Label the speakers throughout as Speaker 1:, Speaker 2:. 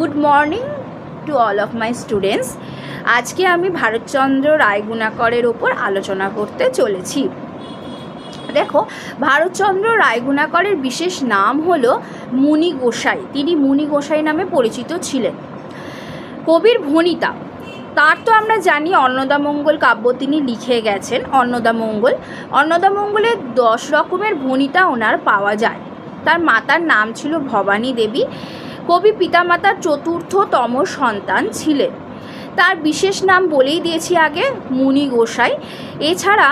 Speaker 1: Good morning to all of my students. আজকে আমি ভারতচন্দ্র রায়গুণাকরের ওপর আলোচনা করতে চলেছি। দেখো, ভারতচন্দ্র রায়গুণাকরের বিশেষ নাম হলো মুনি গোসাই। তিনি মুনি গোসাই নামে পরিচিত ছিলেন। কবির ভণিতা, তার তো আমরা জানি অন্নদামঙ্গল কাব্য তিনি লিখে গেছেন। অন্নদামঙ্গলের 10 রকমের ভণিতা ওনার পাওয়া যায়। তার মাতার নাম ছিল ভবানী দেবী। কবি পিতামাতার 4র্থতম সন্তান ছিলেন। তার বিশেষ নাম বলেই দিয়েছি আগে, মুনি গোসাই। এছাড়া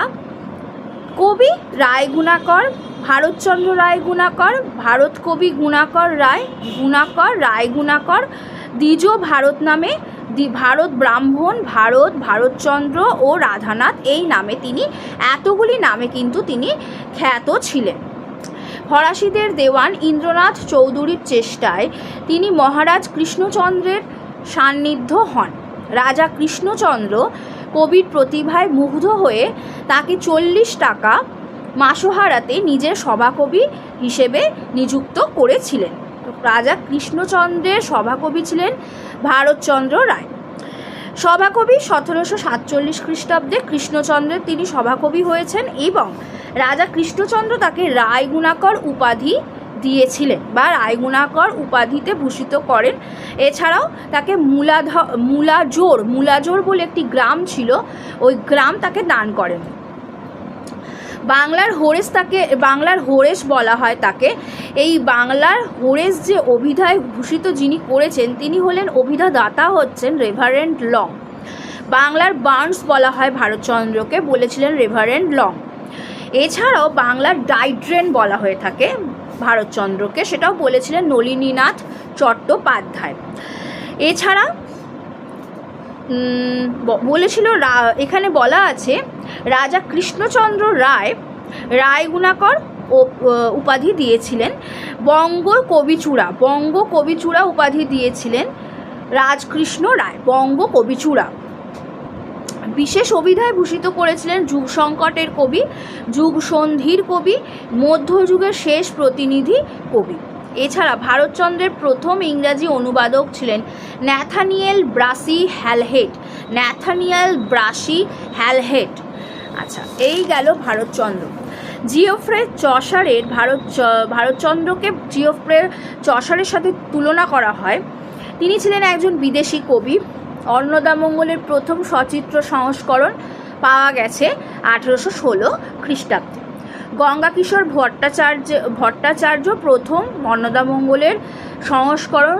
Speaker 1: কবি রায়গুণাকর, ভারতচন্দ্র রায়গুণাকর, ভারত কবি গুণাকর রায়গুণাকর, দ্বিজ ভারত নামে, ভারত ব্রাহ্মণ, ভারতচন্দ্র ও রাধানাথ, এই নামে তিনি, এতগুলি নামে কিন্তু তিনি খ্যাত ছিলেন। ফরাসিদের দেওয়ান ইন্দ্রনাথ চৌধুরীর চেষ্টায় তিনি মহারাজ কৃষ্ণচন্দ্রের সান্নিধ্য হন। রাজা কৃষ্ণচন্দ্র কবির প্রতিভায় মুগ্ধ হয়ে তাকে 40 টাকা মাসোহারাতে নিজের সভাকবি হিসেবে নিযুক্ত করেছিলেন। রাজা কৃষ্ণচন্দ্রের সভাকবি ছিলেন ভারতচন্দ্র রায়। সভাকবি 1747 খ্রিস্টাব্দে কৃষ্ণচন্দ্রের তিনি সভাকবি হয়েছেন এবং রাজা কৃষ্ণচন্দ্র তাকে রায়গুণাকর উপাধি দিয়েছিলেন বা রায়গুণাকর উপাধিতে ভূষিত করেন। এছাড়াও তাকে মুলাজোর বলে একটি গ্রাম ছিল, ওই গ্রাম তাকে দান করেন। বাংলার হোরেস বলা হয় তাকে। এই বাংলার হোরেস যে অভিধায় ভূষিত যিনি করেছেন তিনি হলেন, অভিধা দাতা হচ্ছেন রেভারেন্ড লং। বাংলার বার্নস বলা হয় ভারতচন্দ্রকে, বলেছিলেন রেভারেন্ড লং। এছাড়াও বাংলার ডাইড্রেন বলা হয়ে থাকে ভারতচন্দ্রকে, সেটাও বলেছিলেন নলিনীনাথ চট্টোপাধ্যায়। এছাড়া বলেছিল, এখানে বলা আছে রাজা কৃষ্ণচন্দ্র রায় রায়গুণাকর উপাধি দিয়েছিলেন। বঙ্গ কবিচূড়া উপাধি দিয়েছিলেন রাজকৃষ্ণ রায়, বঙ্গ কবিচূড়া। বিশেষ অভিধায় ভূষিত করেছিলেন যুগ সংকটের কবি, যুগ সন্ধির কবি, মধ্যযুগের শেষ প্রতিনিধি কবি। এছাড়া ভারতচন্দ্রের প্রথম ইংরাজি অনুবাদক ছিলেন ন্যাথানিয়েল ব্রাসি হ্যালহেড। আচ্ছা, এই গেল ভারতচন্দ্র। জিওফ্রে চসারের ভারতচন্দ্রকে জিওফ্রে চসারের সাথে তুলনা করা হয়। তিনি ছিলেন একজন বিদেশি কবি। অন্নদামঙ্গলের প্রথম সচিত্র সংস্করণ পাওয়া গেছে 1816 খ্রিস্টাব্দে। গঙ্গাকিশোর ভট্টাচার্য প্রথম অন্নদামঙ্গলের সংস্করণ